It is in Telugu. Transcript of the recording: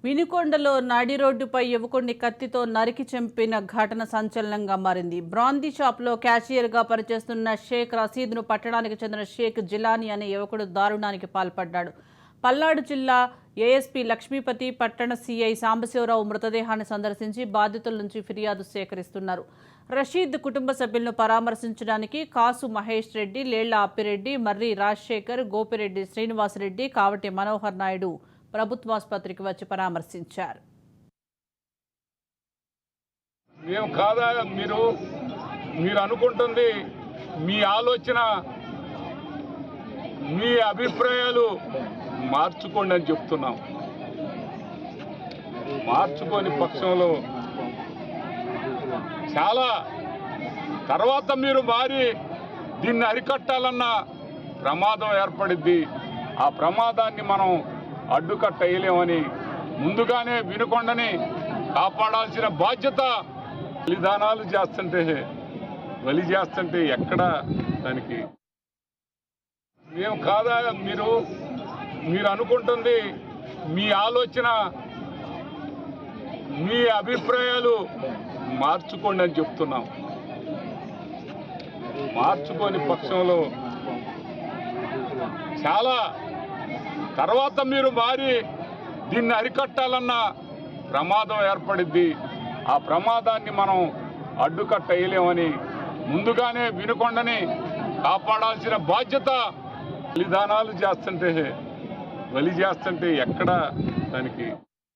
వినుకొండలో నడి రోడ్డుపై యువకుడిని కత్తితో నరికి చంపిన ఘటన సంచలనంగా మారింది. బ్రాందీ షాప్లో క్యాషియర్గా పనిచేస్తున్న షేక్ రసీద్ను పట్టణానికి చెందిన షేక్ జిలానీ అనే యువకుడు దారుణానికి పాల్పడ్డాడు. పల్నాడు జిల్లా ఏఎస్పీ లక్ష్మీపతి, పట్టణ సీఐ సాంబశివరావు మృతదేహాన్ని సందర్శించి బాధితుల నుంచి ఫిర్యాదు సేకరిస్తున్నారు. రషీద్ కుటుంబ సభ్యులను పరామర్శించడానికి కాసు మహేష్ రెడ్డి, లేళ్ల అప్పిరెడ్డి, మర్రి రాజశేఖర్, గోపిరెడ్డి శ్రీనివాసరెడ్డి, కావటి మనోహర్ నాయుడు ప్రభుత్వాసుపత్రికి వచ్చి పరామర్శించారు. మేము కాదా మీరు అనుకుంటుంది మీ ఆలోచన, మీ అభిప్రాయాలు మార్చుకోండి అని చెప్తున్నాం. మార్చుకోని పక్షంలో చాలా తర్వాత మీరు మారి దీన్ని అరికట్టాలన్న ప్రమాదం ఏర్పడిద్ది. ఆ ప్రమాదాన్ని మనం అడ్డుకట్ట వేయలేమని ముందుగానే వినుకొండని కాపాడాల్సిన బాధ్యత. బలిదానాలు బలి చేస్తుంటే ఎక్కడ దానికి మేము కాదా మీరు అనుకుంటుంది మీ ఆలోచన, మీ అభిప్రాయాలు మార్చుకోండి అని చెప్తున్నాం. మార్చుకోని పక్షంలో చాలా తర్వాత మీరు మారి దీన్ని అరికట్టాలన్న ప్రమాదం ఏర్పడిద్ది. ఆ ప్రమాదాన్ని మనం అడ్డుకట్ట వేయలేమని ముందుగానే వినుకొండని కాపాడాల్సిన బాధ్యత. బలిదానాలు బలి చేస్తుంటే ఎక్కడ దానికి